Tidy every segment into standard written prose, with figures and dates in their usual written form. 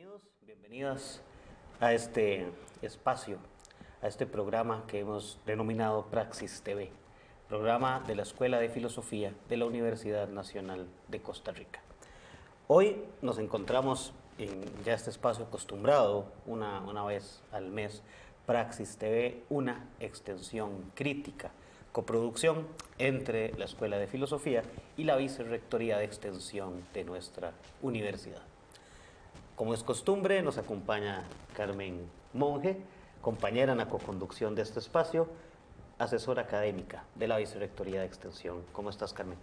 Bienvenidos, bienvenidas a este espacio, a este programa que hemos denominado Praxis TV, programa de la Escuela de Filosofía de la Universidad Nacional de Costa Rica. Hoy nos encontramos en ya este espacio acostumbrado, una vez al mes, Praxis TV, una extensión crítica, coproducción entre la Escuela de Filosofía y la Vicerrectoría de Extensión de nuestra universidad. Como es costumbre, nos acompaña Carmen Monge, compañera en la coconducción de este espacio, asesora académica de la Vicerrectoría de Extensión. ¿Cómo estás, Carmen?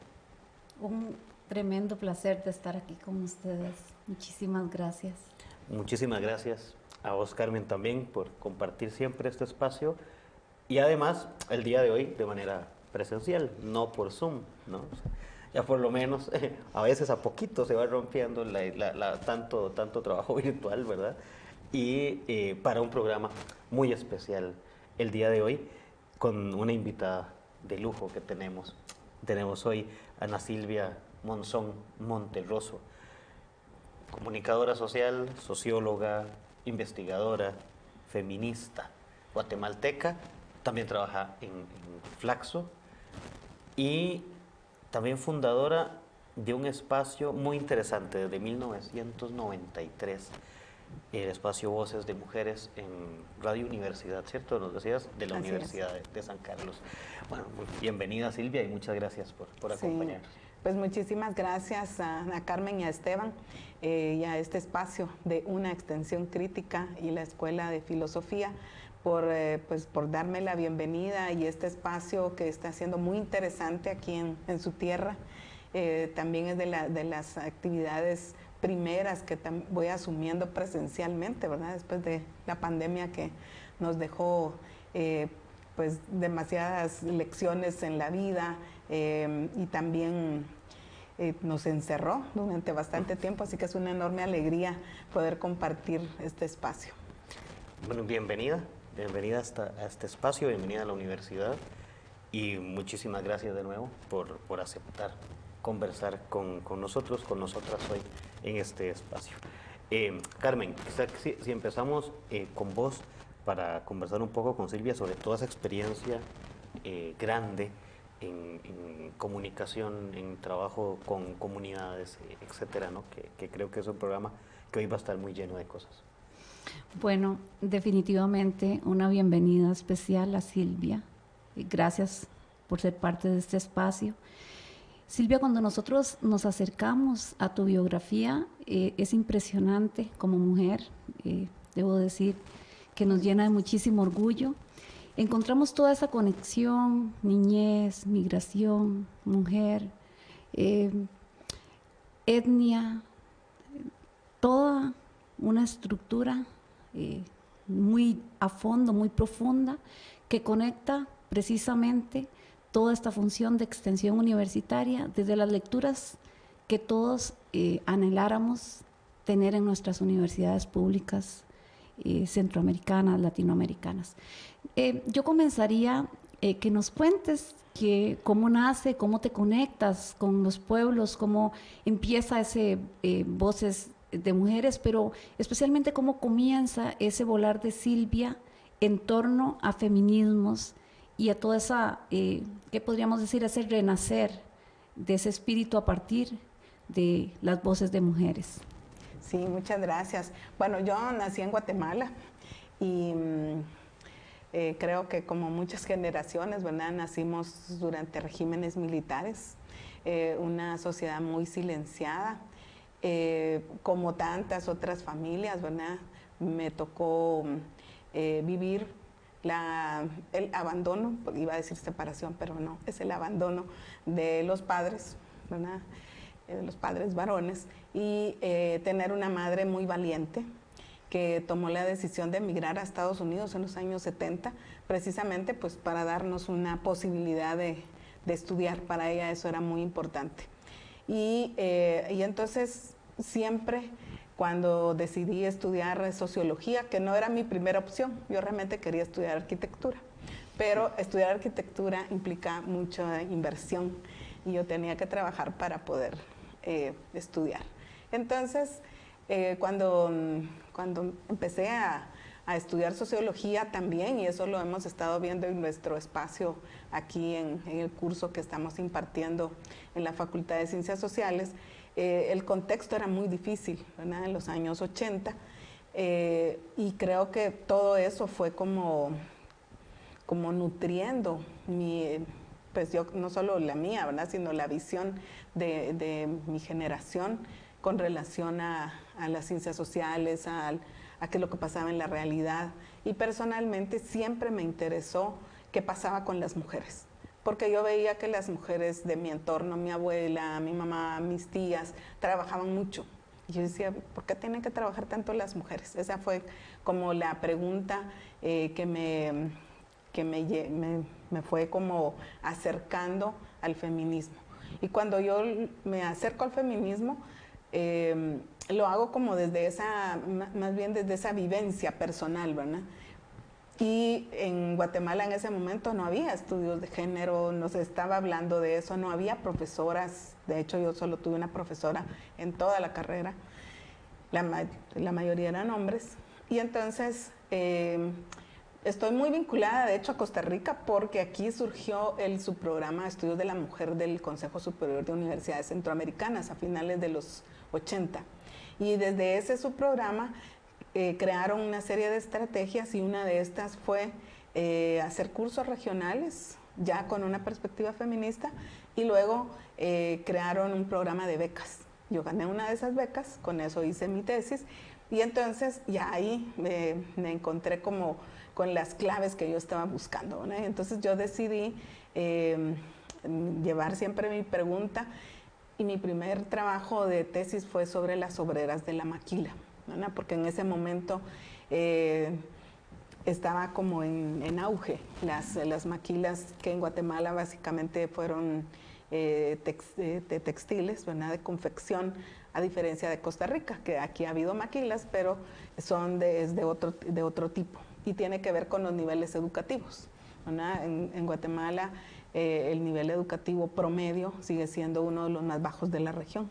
Un tremendo placer de estar aquí con ustedes. Muchísimas gracias. Muchísimas gracias a vos, Carmen, también por compartir siempre este espacio y además el día de hoy de manera presencial, no por Zoom, ¿no? Ya por lo menos a veces a poquito se va rompiendo tanto trabajo virtual, ¿verdad? Y para un programa muy especial el día de hoy con una invitada de lujo que tenemos. Tenemos hoy a Ana Silvia Monzón Monterroso, comunicadora social, socióloga, investigadora, feminista, guatemalteca, también trabaja en Flaxo y también fundadora de un espacio muy interesante desde 1993, el espacio Voces de Mujeres en Radio Universidad, ¿cierto? Nos decías, de la Universidad de San Carlos. Bueno, bienvenida Silvia y muchas gracias por acompañarnos. Pues muchísimas gracias a Carmen y a Esteban y a este espacio de una extensión crítica y la Escuela de Filosofía por darme la bienvenida y este espacio que está siendo muy interesante aquí en su tierra. También es de las actividades primeras que voy asumiendo presencialmente, ¿verdad? Después de la pandemia que nos dejó pues demasiadas lecciones en la vida y también nos encerró durante bastante tiempo, así que es una enorme alegría poder compartir este espacio. Bueno, bienvenida a este espacio, bienvenida a la universidad y muchísimas gracias de nuevo por aceptar conversar con nosotros, con nosotras hoy en este espacio. Carmen, si empezamos con vos para conversar un poco con Silvia sobre toda esa experiencia grande en comunicación, en trabajo con comunidades, etcétera, ¿no? Que creo que es un programa que hoy va a estar muy lleno de cosas. Bueno, definitivamente una bienvenida especial a Silvia. Gracias por ser parte de este espacio. Silvia, cuando nosotros nos acercamos a tu biografía, es impresionante como mujer, debo decir que nos llena de muchísimo orgullo. Encontramos toda esa conexión, niñez, migración, mujer, etnia, toda una estructura muy a fondo, muy profunda, que conecta precisamente toda esta función de extensión universitaria desde las lecturas que todos anheláramos tener en nuestras universidades públicas centroamericanas, latinoamericanas. Yo comenzaría que nos cuentes cómo nace, cómo te conectas con los pueblos, cómo empieza ese Voces de Mujeres, pero especialmente cómo comienza ese volar de Silvia en torno a feminismos y a toda esa, ¿qué podríamos decir? Ese renacer de ese espíritu a partir de las voces de mujeres. Sí, muchas gracias. Bueno, yo nací en Guatemala y creo que como muchas generaciones, ¿verdad? Nacimos durante regímenes militares, una sociedad muy silenciada, como tantas otras familias, ¿verdad? Me tocó vivir el abandono, iba a decir separación, pero no, es el abandono de los padres, ¿verdad? De los padres varones, y tener una madre muy valiente que tomó la decisión de emigrar a Estados Unidos en los años 70, precisamente pues para darnos una posibilidad de estudiar. Para ella eso era muy importante. Y entonces siempre cuando decidí estudiar sociología, que no era mi primera opción, yo realmente quería estudiar arquitectura, pero estudiar arquitectura implica mucha inversión y yo tenía que trabajar para poder estudiar. Entonces Cuando empecé a estudiar sociología también, y eso lo hemos estado viendo en nuestro espacio aquí en el curso que estamos impartiendo en la Facultad de Ciencias Sociales, el contexto era muy difícil, ¿verdad? En los años 80, y creo que todo eso fue como nutriendo pues yo, no solo la mía, ¿verdad? Sino la visión de mi generación con relación a las ciencias sociales, a qué es lo que pasaba en la realidad. Y personalmente siempre me interesó qué pasaba con las mujeres, porque yo veía que las mujeres de mi entorno, mi abuela, mi mamá, mis tías, trabajaban mucho. Y yo decía, ¿por qué tienen que trabajar tanto las mujeres? Esa fue como la pregunta que me fue como acercando al feminismo. Y cuando yo me acerco al feminismo, lo hago como desde más bien desde esa vivencia personal, ¿verdad? Y en Guatemala en ese momento no había estudios de género, no se estaba hablando de eso, no había profesoras, de hecho yo solo tuve una profesora en toda la carrera, la mayoría eran hombres, y entonces estoy muy vinculada, de hecho, a Costa Rica, porque aquí surgió el subprograma de Estudios de la Mujer del Consejo Superior de Universidades Centroamericanas a finales de los 80. Y desde ese subprograma crearon una serie de estrategias, y una de estas fue hacer cursos regionales, ya con una perspectiva feminista, y luego crearon un programa de becas. Yo gané una de esas becas, con eso hice mi tesis, y entonces ya ahí me encontré como con las claves que yo estaba buscando, ¿no? Entonces yo decidí llevar siempre mi pregunta, y mi primer trabajo de tesis fue sobre las obreras de la maquila, ¿no? Porque en ese momento estaba como en auge las maquilas, que en Guatemala básicamente fueron de textiles, ¿verdad? De confección, a diferencia de Costa Rica, que aquí ha habido maquilas, pero son de otro tipo, y tiene que ver con los niveles educativos, ¿verdad? En Guatemala el nivel educativo promedio sigue siendo uno de los más bajos de la región.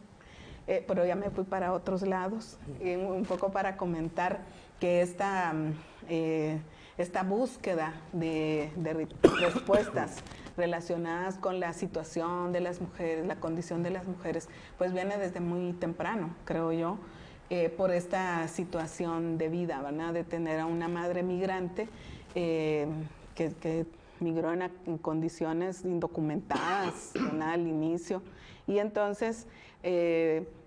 Pero ya me fui para otros lados, un poco para comentar que esta búsqueda de respuestas relacionadas con la situación de las mujeres, la condición de las mujeres, pues viene desde muy temprano, creo yo, por esta situación de vida, ¿verdad? De tener a una madre migrante que migró en condiciones indocumentadas, ¿verdad? Al inicio, y entonces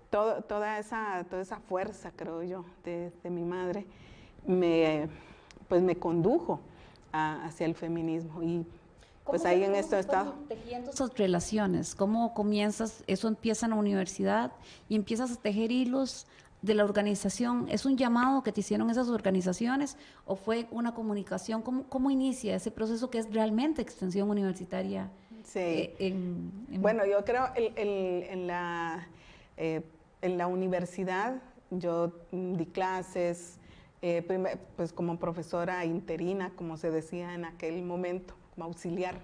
toda esa fuerza, creo yo, de mi madre pues me condujo hacia el feminismo, y pues ahí en esto he estado. Tejiendo esas relaciones, ¿cómo comienzas? Eso empieza en la universidad y empiezas a tejer hilos de la organización. ¿Es un llamado que te hicieron esas organizaciones o fue una comunicación? ¿Cómo inicia ese proceso que es realmente extensión universitaria? Sí. Bueno, yo creo en la universidad yo di clases, pues como profesora interina, como se decía en aquel momento, como auxiliar.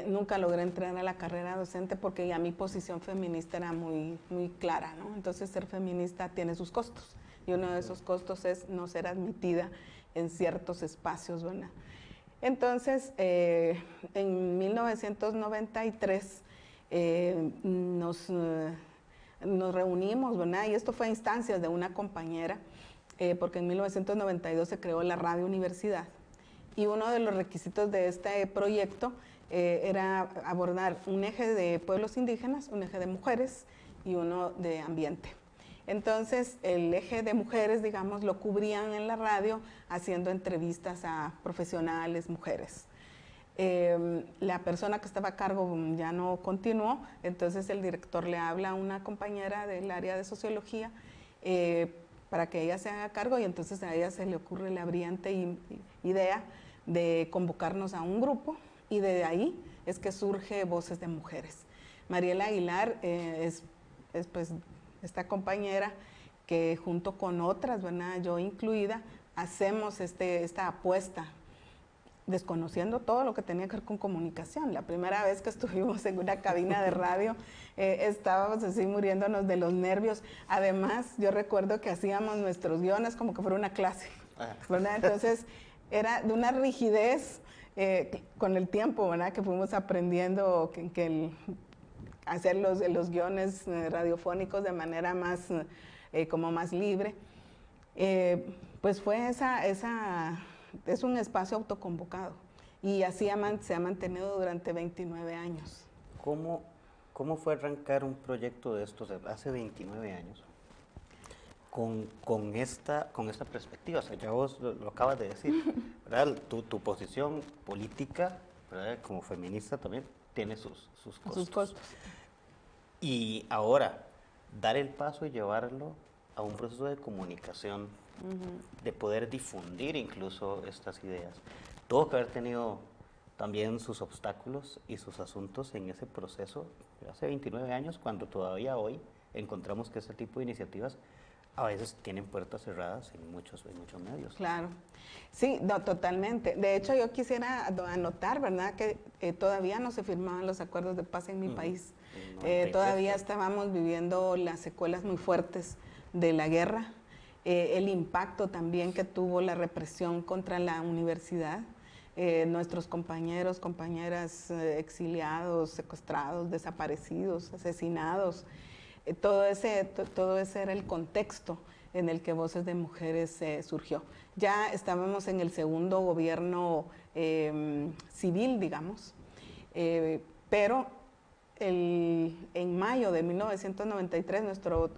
Nunca logré entrar a la carrera docente porque ya mi posición feminista era muy, muy clara, ¿no? Entonces ser feminista tiene sus costos, y uno de esos costos es no ser admitida en ciertos espacios, ¿verdad? Entonces, en 1993 nos reunimos, ¿verdad? Y esto fue a instancias de una compañera, porque en 1992 se creó la Radio Universidad. Y uno de los requisitos de este proyecto era abordar un eje de pueblos indígenas, un eje de mujeres y uno de ambiente. Entonces, el eje de mujeres, digamos, lo cubrían en la radio haciendo entrevistas a profesionales mujeres. La persona que estaba a cargo ya no continuó, entonces el director le habla a una compañera del área de sociología para que ella se haga cargo, y entonces a ella se le ocurre la brillante idea de convocarnos a un grupo, y de ahí es que surge Voces de Mujeres. Mariela Aguilar es pues esta compañera que junto con otras, ¿verdad? Yo incluida, hacemos esta apuesta desconociendo todo lo que tenía que ver con comunicación. La primera vez que estuvimos en una cabina de radio, estábamos así muriéndonos de los nervios. Además, yo recuerdo que hacíamos nuestros guiones como que fuera una clase, ¿verdad? Entonces, era de una rigidez con el tiempo, ¿verdad? Que fuimos aprendiendo hacer los guiones radiofónicos de manera más, como más libre. Pues fue es un espacio autoconvocado y así se ha mantenido durante 29 años. ¿Cómo fue arrancar un proyecto de estos hace 29 años con esta perspectiva? O sea, ya vos lo acabas de decir, ¿verdad? Tu posición política, ¿verdad? Como feminista también tiene sus costos. Sus costos. Y ahora, dar el paso y llevarlo a un proceso de comunicación, de poder difundir incluso estas ideas. Tuvo que haber tenido también sus obstáculos y sus asuntos en ese proceso hace 29 años, cuando todavía hoy encontramos que este tipo de iniciativas a veces tienen puertas cerradas en muchos medios. Claro, sí, no, totalmente. De hecho, yo quisiera anotar, ¿verdad?, que todavía no se firmaban los acuerdos de paz en mi país. Todavía estábamos viviendo las secuelas muy fuertes de la guerra, el impacto también que tuvo la represión contra la universidad. Nuestros compañeros, compañeras exiliados, secuestrados, desaparecidos, asesinados. Todo ese era el contexto en el que Voces de Mujeres surgió. Ya estábamos en el segundo gobierno civil, digamos, pero en mayo de 1993,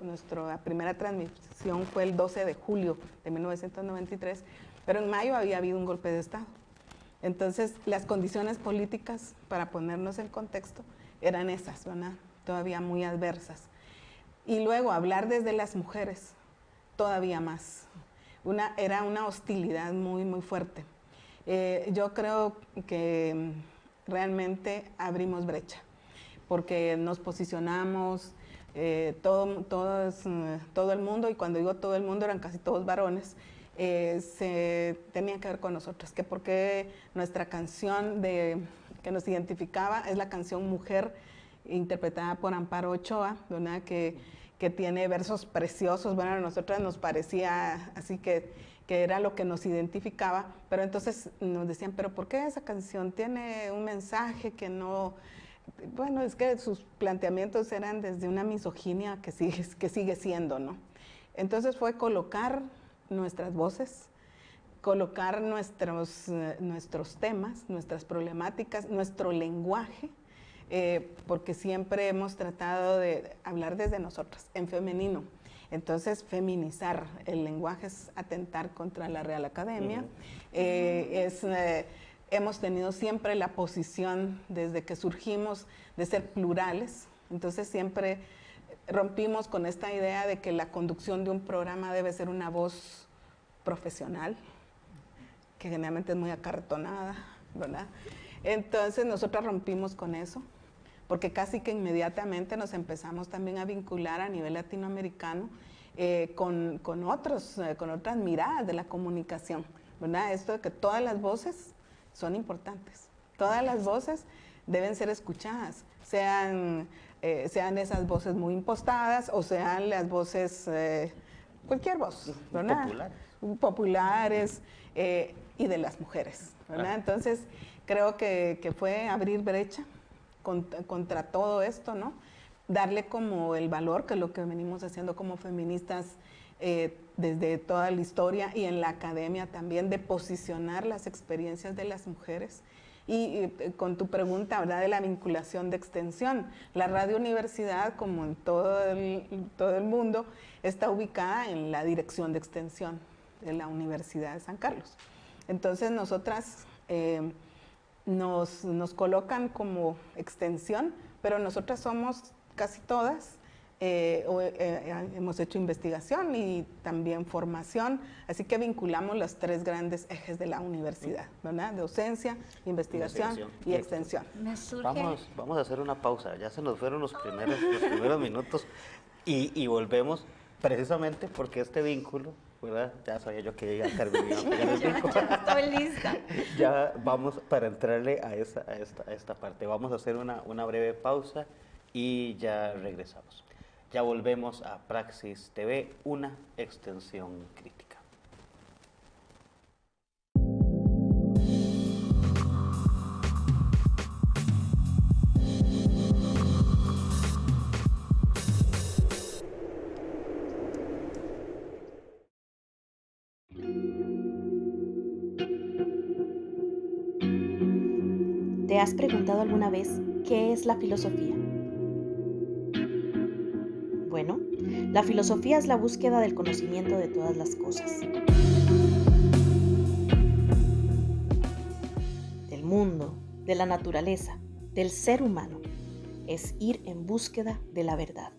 nuestra primera transmisión fue el 12 de julio de 1993, pero en mayo había habido un golpe de Estado. Entonces, las condiciones políticas, para ponernos en contexto, eran esas, ¿verdad? Todavía muy adversas. Y luego, hablar desde las mujeres, todavía más. Era una hostilidad muy, muy fuerte. Yo creo que realmente abrimos brecha, porque nos posicionamos, todo el mundo, y cuando digo todo el mundo eran casi todos varones, se tenía que ver con nosotros, que porque nuestra canción que nos identificaba es la canción Mujer, interpretada por Amparo Ochoa, ¿verdad? Que tiene versos preciosos. Bueno, a nosotras nos parecía así que era lo que nos identificaba, pero entonces nos decían, pero ¿por qué esa canción tiene un mensaje que no...? Bueno, es que sus planteamientos eran desde una misoginia que sigue siendo, ¿no? Entonces fue colocar nuestras voces, colocar nuestros temas, nuestras problemáticas, nuestro lenguaje, porque siempre hemos tratado de hablar desde nosotras, en femenino. Entonces, feminizar el lenguaje es atentar contra la Real Academia. Hemos tenido siempre la posición, desde que surgimos, de ser plurales. Entonces, siempre rompimos con esta idea de que la conducción de un programa debe ser una voz profesional, que generalmente es muy acartonada, ¿verdad? Entonces, nosotras rompimos con eso, porque casi que inmediatamente nos empezamos también a vincular a nivel latinoamericano con otras miradas de la comunicación, ¿verdad? Esto de que todas las voces son importantes, todas las voces deben ser escuchadas, sean esas voces muy impostadas o sean las voces, cualquier voz, ¿verdad? Populares y de las mujeres, ¿verdad? Entonces, creo que fue abrir brecha contra todo esto, ¿no? Darle como el valor, que es lo que venimos haciendo como feministas desde toda la historia y en la academia también, de posicionar las experiencias de las mujeres. Y con tu pregunta, ¿verdad?, de la vinculación de extensión, la Radio Universidad, como en todo el mundo, está ubicada en la dirección de extensión de la Universidad de San Carlos. Entonces, nosotras nos colocan como extensión, pero nosotras somos casi todas, hemos hecho investigación y también formación, así que vinculamos los tres grandes ejes de la universidad, ¿verdad? Docencia, investigación y extensión. Me surge... Vamos a hacer una pausa, ya se nos fueron los primeros minutos y volvemos precisamente porque este vínculo ¿verdad? Ya sabía yo que ella terminaba a pegar el brinco. Ya estoy lista. Ya vamos para entrarle a esta parte. Vamos a hacer una breve pausa y ya regresamos. Ya volvemos a Praxis TV, una extensión crítica. ¿Te has preguntado alguna vez qué es la filosofía? Bueno, la filosofía es la búsqueda del conocimiento de todas las cosas, del mundo, de la naturaleza, del ser humano. Es ir en búsqueda de la verdad.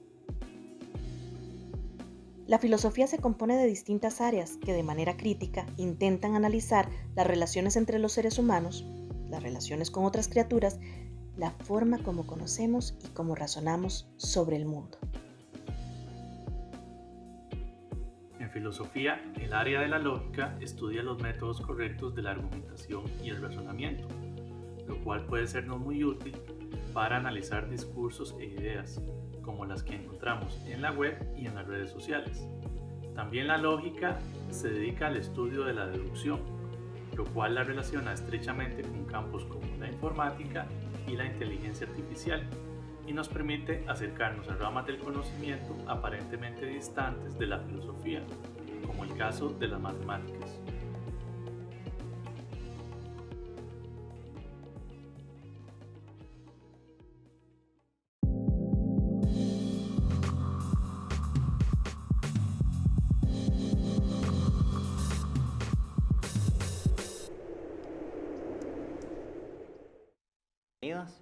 La filosofía se compone de distintas áreas que de manera crítica intentan analizar las relaciones entre los seres humanos, las relaciones con otras criaturas, la forma como conocemos y cómo razonamos sobre el mundo. En filosofía, el área de la lógica estudia los métodos correctos de la argumentación y el razonamiento, lo cual puede sernos muy útil para analizar discursos e ideas, como las que encontramos en la web y en las redes sociales. También la lógica se dedica al estudio de la deducción, lo cual la relaciona estrechamente con campos como la informática y la inteligencia artificial, y nos permite acercarnos a ramas del conocimiento aparentemente distantes de la filosofía, como el caso de las matemáticas.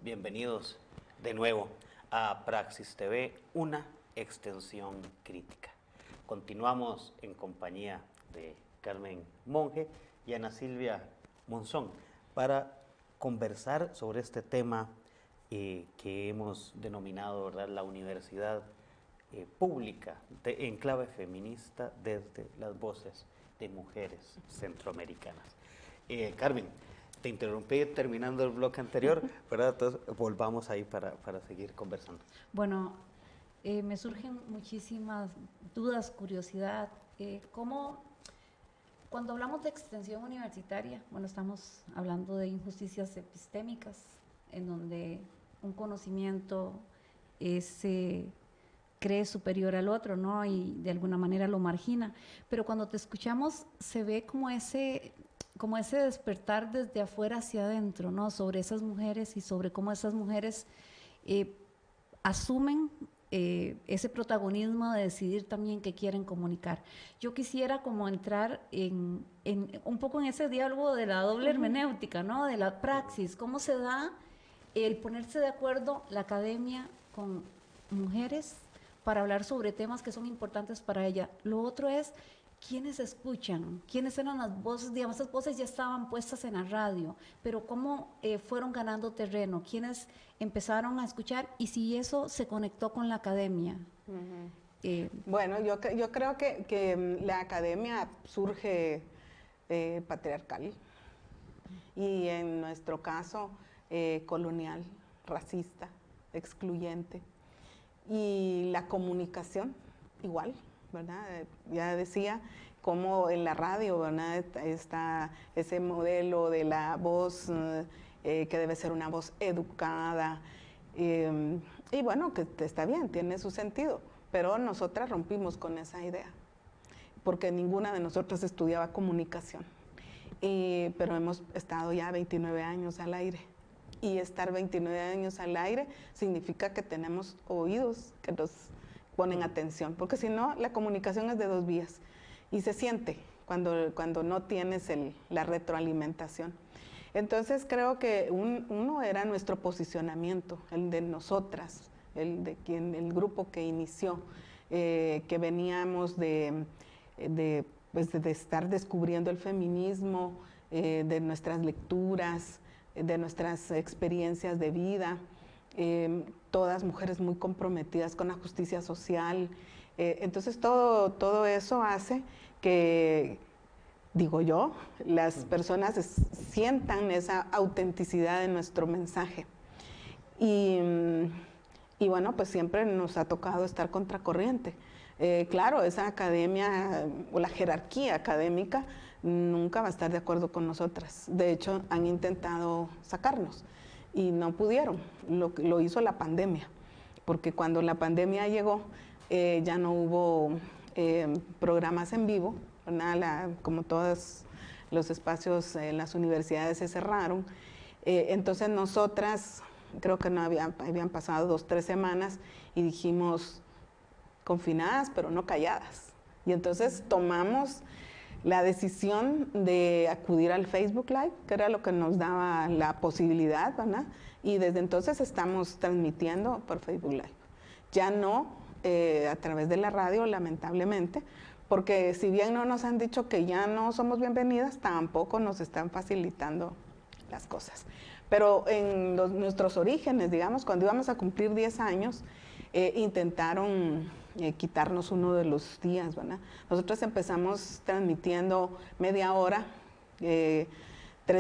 Bienvenidos de nuevo a Praxis TV, una extensión crítica. Continuamos en compañía de Carmen Monge y Ana Silvia Monzón para conversar sobre este tema que hemos denominado, ¿verdad?, la universidad pública en clave feminista desde las voces de mujeres centroamericanas. Carmen, te interrumpí terminando el bloque anterior, ¿verdad? Entonces volvamos ahí para seguir conversando. Bueno, me surgen muchísimas dudas, curiosidad. ¿Cómo, cuando hablamos de extensión universitaria, bueno, estamos hablando de injusticias epistémicas, en donde un conocimiento se cree superior al otro, ¿no? Y de alguna manera lo margina. Pero cuando te escuchamos, se ve como ese despertar desde afuera hacia adentro, ¿no? Sobre esas mujeres y sobre cómo esas mujeres asumen ese protagonismo de decidir también qué quieren comunicar. Yo quisiera como entrar en un poco en ese diálogo de la doble hermenéutica, ¿no? De la praxis, cómo se da el ponerse de acuerdo la academia con mujeres para hablar sobre temas que son importantes para ella. Lo otro es ¿quiénes escuchan? ¿Quiénes eran las voces? Digamos, esas voces ya estaban puestas en la radio, pero ¿cómo fueron ganando terreno? ¿Quiénes empezaron a escuchar? Y si eso se conectó con la academia. Bueno, yo creo que la academia surge patriarcal y en nuestro caso colonial, racista, excluyente. Y la comunicación igual, ¿verdad? Ya decía cómo en la radio, ¿verdad?, está ese modelo de la voz que debe ser una voz educada, y bueno, que está bien, tiene su sentido, pero nosotras rompimos con esa idea, porque ninguna de nosotras estudiaba comunicación, pero hemos estado ya 29 años al aire. Y estar 29 años al aire significa que tenemos oídos que nos ponen atención, porque si no, la comunicación es de dos vías y se siente cuando no tienes la retroalimentación. Entonces creo que uno era nuestro posicionamiento, el de nosotras, el grupo que inició, que veníamos de estar descubriendo el feminismo, de nuestras lecturas, de nuestras experiencias de vida, todas mujeres muy comprometidas con la justicia social. Entonces todo eso hace que, digo yo, las personas sientan esa autenticidad de nuestro mensaje. Y bueno, pues siempre nos ha tocado estar contracorriente. Claro, esa academia o la jerarquía académica nunca va a estar de acuerdo con nosotras. De hecho, han intentado sacarnos y no pudieron. Lo hizo la pandemia, porque cuando la pandemia llegó, ya no hubo programas en vivo, como todos los espacios en las universidades se cerraron. Entonces nosotras, creo que no habían pasado 2 o 3 semanas y dijimos, confinadas pero no calladas. Y entonces tomamos la decisión de acudir al Facebook Live, que era lo que nos daba la posibilidad, ¿verdad? Y desde entonces estamos transmitiendo por Facebook Live. Ya no a través de la radio, lamentablemente, porque si bien no nos han dicho que ya no somos bienvenidas, tampoco nos están facilitando las cosas. Pero en nuestros orígenes, digamos, cuando íbamos a cumplir 10 años, intentaron quitarnos uno de los días, ¿verdad? Nosotros empezamos transmitiendo media hora, 3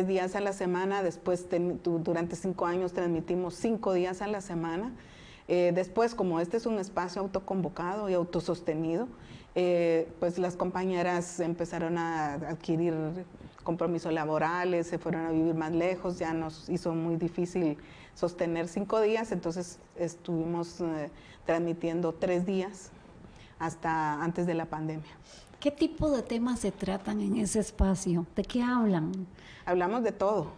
días a la semana, después durante 5 años transmitimos 5 días a la semana. Después, como este es un espacio autoconvocado y autosostenido, pues las compañeras empezaron a adquirir compromisos laborales, se fueron a vivir más lejos, ya nos hizo muy difícil sostener 5 días, entonces estuvimos transmitiendo 3 días hasta antes de la pandemia. ¿Qué tipo de temas se tratan en ese espacio? ¿De qué hablan? Hablamos de todo.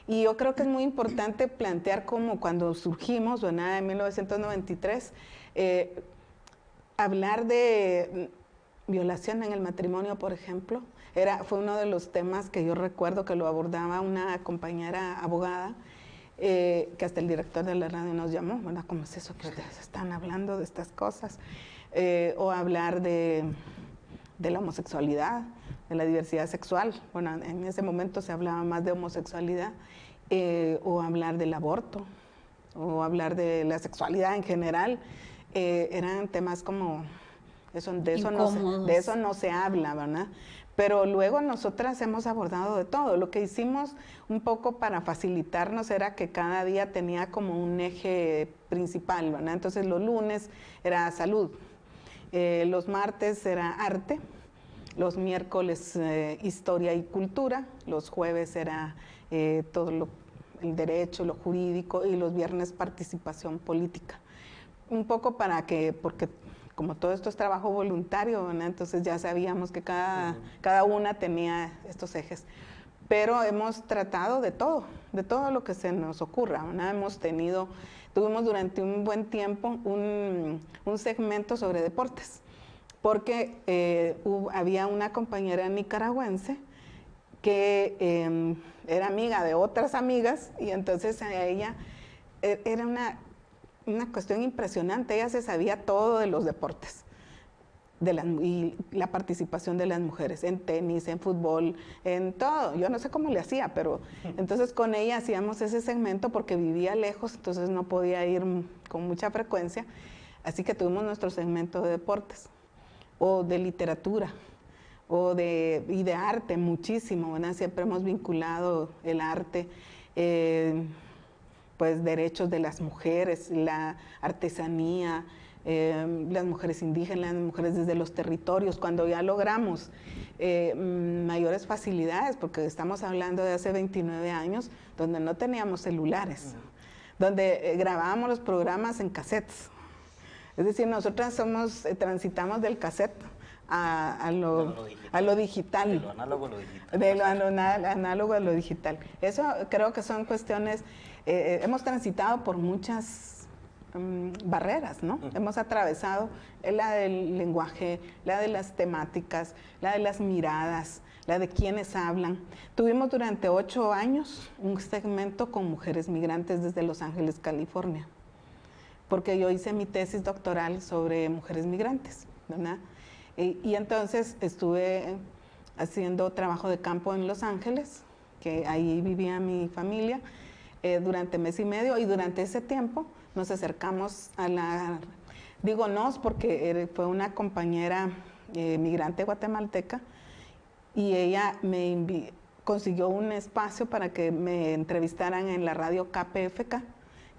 Y yo creo que es muy importante plantear como cuando surgimos, ¿verdad? En 1993, hablar de violación en el matrimonio, por ejemplo, fue uno de los temas que yo recuerdo que lo abordaba una compañera abogada, que hasta el director de la radio nos llamó, ¿verdad? ¿Cómo es eso que ustedes están hablando de estas cosas? O hablar de la homosexualidad, de la diversidad sexual. Bueno, en ese momento se hablaba más de homosexualidad, o hablar del aborto, o hablar de la sexualidad en general. Eran temas como, de eso no se habla, ¿verdad? Pero luego nosotras hemos abordado de todo. Lo que hicimos un poco para facilitarnos era que cada día tenía como un eje principal, ¿verdad? Entonces los lunes era salud, los martes era arte, los miércoles historia y cultura, los jueves era todo el derecho, lo jurídico, y los viernes participación política. Un poco porque como todo esto es trabajo voluntario, ¿verdad? Entonces ya sabíamos que cada una tenía estos ejes. Pero hemos tratado de todo lo que se nos ocurra, ¿verdad? Tuvimos durante un buen tiempo un segmento sobre deportes, porque había una compañera nicaragüense que era amiga de otras amigas, y entonces a ella era una cuestión impresionante. Ella se sabía todo de los deportes y la participación de las mujeres en tenis, en fútbol, en todo. Yo no sé cómo le hacía, pero entonces con ella hacíamos ese segmento porque vivía lejos, entonces no podía ir con mucha frecuencia, así que tuvimos nuestro segmento de deportes o de literatura y de arte muchísimo, ¿verdad? Siempre hemos vinculado el arte, pues derechos de las mujeres, la artesanía, las mujeres indígenas, las mujeres desde los territorios, cuando ya logramos mayores facilidades, porque estamos hablando de hace 29 años, donde no teníamos celulares, donde grabábamos los programas en cassettes. Es decir, nosotras transitamos del cassette a lo digital. De lo análogo a lo digital. De lo análogo a lo digital. Eso creo que son cuestiones, hemos transitado por muchas barreras, ¿no? Hemos atravesado la del lenguaje, la de las temáticas, la de las miradas, la de quienes hablan. Tuvimos durante 8 años un segmento con mujeres migrantes desde Los Ángeles, California, porque yo hice mi tesis doctoral sobre mujeres migrantes, ¿verdad? Y entonces estuve haciendo trabajo de campo en Los Ángeles, que ahí vivía mi familia, durante 1 mes y medio, y durante ese tiempo nos acercamos digo nos porque fue una compañera migrante guatemalteca, y ella consiguió un espacio para que me entrevistaran en la radio KPFK,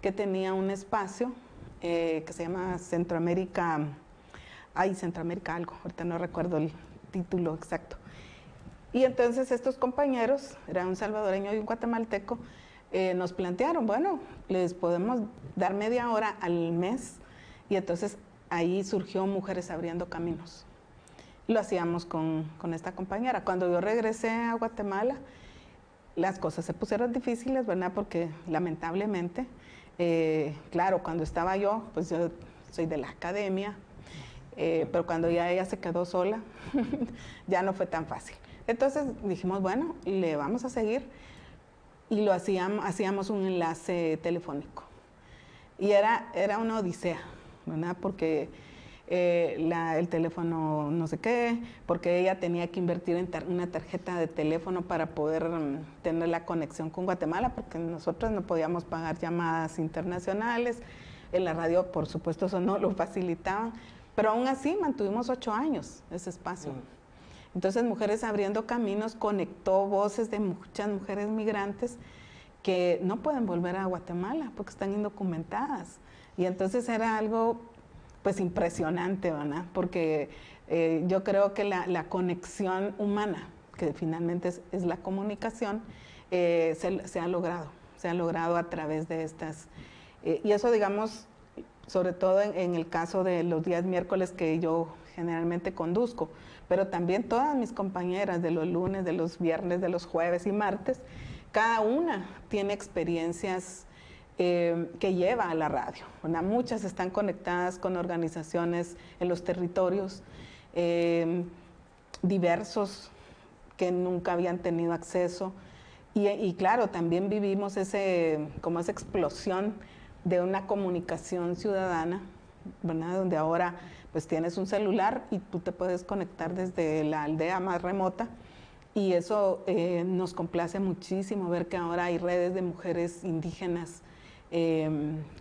que tenía un espacio que se llama Centroamérica algo, ahorita no recuerdo el título exacto. Y entonces estos compañeros, era un salvadoreño y un guatemalteco, nos plantearon, bueno, les podemos dar media hora al mes, y entonces ahí surgió Mujeres Abriendo Caminos. Lo hacíamos con esta compañera. Cuando yo regresé a Guatemala, las cosas se pusieron difíciles, ¿verdad? Porque lamentablemente, claro, cuando estaba yo, pues yo soy de la academia, pero cuando ya ella se quedó sola, ya no fue tan fácil. Entonces dijimos, bueno, le vamos a seguir, y lo hacíamos un enlace telefónico. Y era una odisea, ¿verdad? Porque el teléfono no sé qué, porque ella tenía que invertir en una tarjeta de teléfono para poder tener la conexión con Guatemala, porque nosotros no podíamos pagar llamadas internacionales. En la radio, por supuesto, eso no lo facilitaban, pero aún así mantuvimos 8 años ese espacio. Entonces, Mujeres Abriendo Caminos conectó voces de muchas mujeres migrantes que no pueden volver a Guatemala porque están indocumentadas. Y entonces era algo pues impresionante, ¿verdad? Porque yo creo que la conexión humana, que finalmente es la comunicación, se ha logrado a través de estas. Y eso, digamos, sobre todo en el caso de los días miércoles que yo generalmente conduzco, pero también todas mis compañeras de los lunes, de los viernes, de los jueves y martes, cada una tiene experiencias que lleva a la radio, ¿verdad? Muchas están conectadas con organizaciones en los territorios diversos que nunca habían tenido acceso, y claro, también vivimos como esa explosión de una comunicación ciudadana, ¿verdad? Donde ahora pues tienes un celular y tú te puedes conectar desde la aldea más remota, y eso nos complace muchísimo ver que ahora hay redes de mujeres indígenas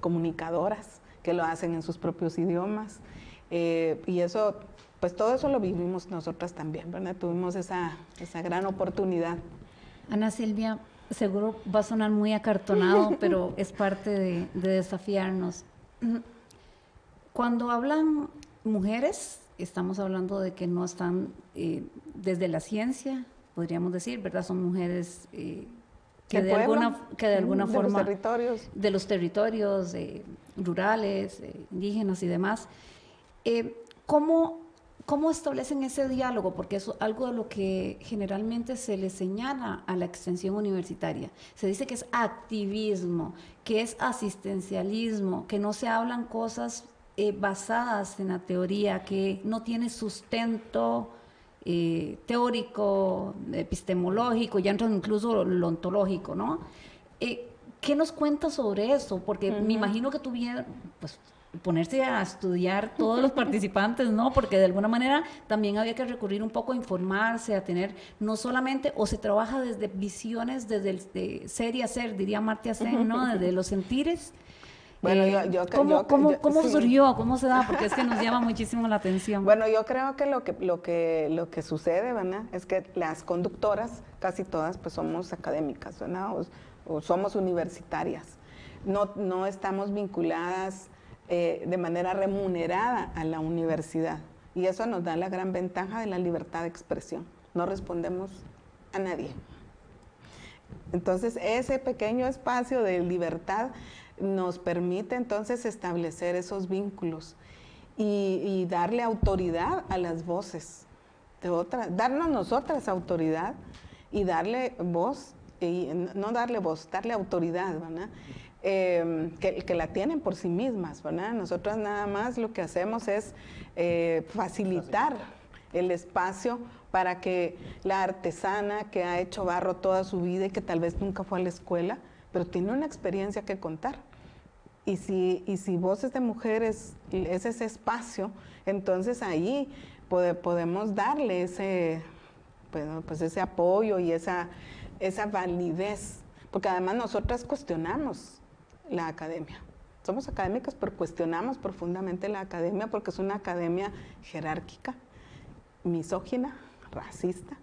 comunicadoras que lo hacen en sus propios idiomas, y eso, pues todo eso lo vivimos nosotras también, ¿verdad? Tuvimos esa gran oportunidad. Ana Silvia, seguro va a sonar muy acartonado, pero es parte de desafiarnos. Cuando hablan mujeres, estamos hablando de que no están desde la ciencia, podríamos decir, ¿verdad? Son mujeres que de alguna forma de los territorios rurales, indígenas y demás. ¿Cómo establecen ese diálogo? Porque es algo de lo que generalmente se le señala a la extensión universitaria. Se dice que es activismo, que es asistencialismo, que no se hablan cosas basadas en la teoría, que no tiene sustento teórico, epistemológico, ya entra incluso lo ontológico, ¿no? ¿Qué nos cuenta sobre eso? Porque me imagino que tuvieron, pues, ponerse a estudiar todos los participantes, ¿no? Porque de alguna manera también había que recurrir un poco a informarse, a tener no solamente, o se trabaja desde visiones, desde el ser y hacer, diría Amartya Sen, ¿no? Desde los sentires. Bueno, ¿Cómo sí. surgió? ¿Cómo se da? Porque es que nos llama muchísimo la atención. Bueno, yo creo que lo que sucede, ¿verdad? Es que las conductoras, casi todas, pues somos académicas, ¿verdad? O somos universitarias. No estamos vinculadas de manera remunerada a la universidad. Y eso nos da la gran ventaja de la libertad de expresión. No respondemos a nadie. Entonces, ese pequeño espacio de libertad nos permite entonces establecer esos vínculos y darle autoridad a las voces de otras, darnos nosotras autoridad y darle voz, y no darle voz, darle autoridad, ¿verdad? Que la tienen por sí mismas, ¿verdad? Nosotras nada más lo que hacemos es facilitar el espacio para que la artesana que ha hecho barro toda su vida y que tal vez nunca fue a la escuela, pero tiene una experiencia que contar. Y si Voces de Mujeres es ese espacio, entonces ahí podemos darle ese apoyo y esa validez, porque además nosotras cuestionamos la academia. Somos académicas, pero cuestionamos profundamente la academia porque es una academia jerárquica misógina, racista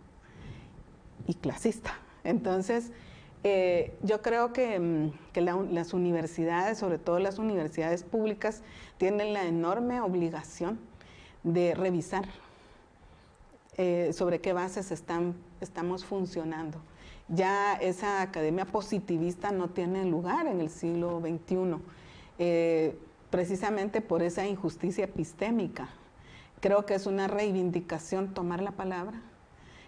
y clasista. Entonces, yo creo que las universidades, sobre todo las universidades públicas, tienen la enorme obligación de revisar sobre qué bases estamos funcionando. Ya esa academia positivista no tiene lugar en el siglo XXI, precisamente por esa injusticia epistémica. Creo que es una reivindicación tomar la palabra,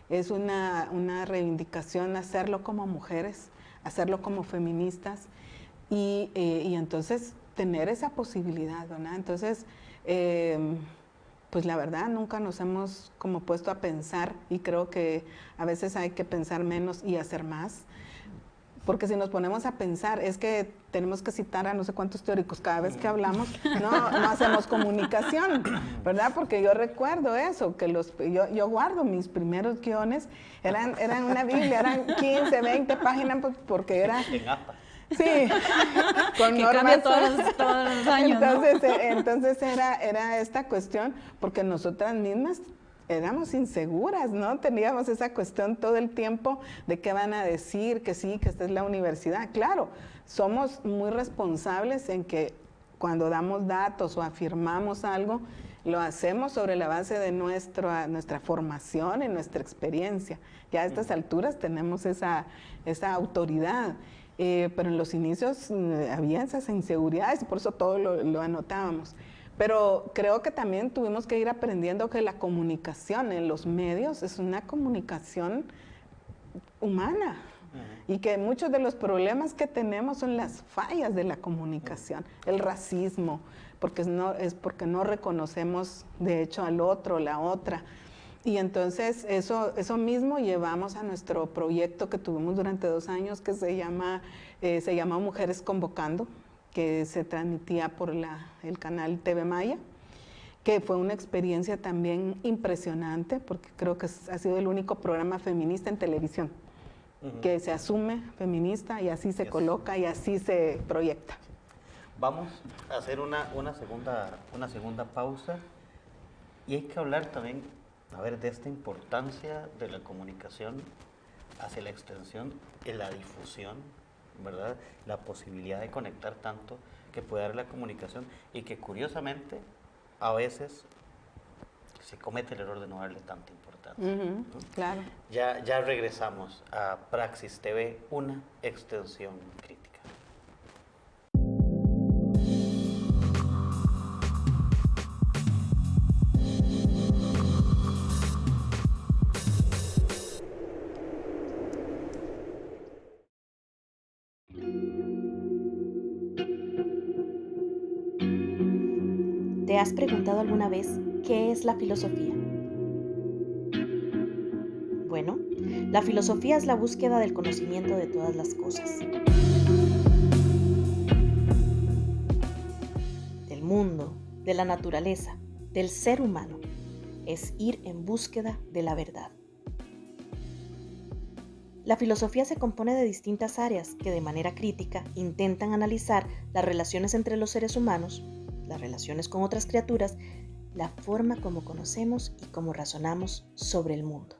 es una reivindicación hacerlo como mujeres, hacerlo como feministas y entonces tener esa posibilidad, ¿verdad? Entonces, pues la verdad nunca nos hemos como puesto a pensar, y creo que a veces hay que pensar menos y hacer más, porque si nos ponemos a pensar es que tenemos que citar a no sé cuántos teóricos cada vez que hablamos, no hacemos comunicación, ¿verdad? Porque yo recuerdo eso, que yo guardo mis primeros guiones, eran una Biblia, eran 15, 20 páginas, porque era... En APA. Sí, con que normas cambia todos los años, entonces era esta cuestión, porque nosotras mismas éramos inseguras, ¿no? Teníamos esa cuestión todo el tiempo de qué van a decir, que sí, que esta es la universidad. Claro, somos muy responsables en que cuando damos datos o afirmamos algo, lo hacemos sobre la base de nuestra formación y nuestra experiencia. Ya a estas alturas tenemos esa autoridad. Pero en los inicios había esas inseguridades y por eso todo lo anotábamos. Pero creo que también tuvimos que ir aprendiendo que la comunicación en los medios es una comunicación humana y que muchos de los problemas que tenemos son las fallas de la comunicación, el racismo, porque no reconocemos de hecho al otro, la otra. Y entonces eso mismo llevamos a nuestro proyecto que tuvimos durante 2 años, que se llama Mujeres Convocando, que se transmitía por el canal TV Maya, que fue una experiencia también impresionante, porque creo que ha sido el único programa feminista en televisión, que se asume feminista y así se coloca y así se proyecta. Vamos a hacer una segunda pausa y hay que hablar también, de esta importancia de la comunicación hacia la extensión y la difusión, ¿verdad? La posibilidad de conectar tanto que puede dar la comunicación y que curiosamente a veces se comete el error de no darle tanta importancia. Claro. Ya regresamos a Praxis TV, una extensión crítica. ¿Te has preguntado alguna vez qué es la filosofía? Bueno, la filosofía es la búsqueda del conocimiento de todas las cosas. Del mundo, de la naturaleza, del ser humano. Es ir en búsqueda de la verdad. La filosofía se compone de distintas áreas que de manera crítica intentan analizar las relaciones entre los seres humanos, las relaciones con otras criaturas, la forma como conocemos y cómo razonamos sobre el mundo.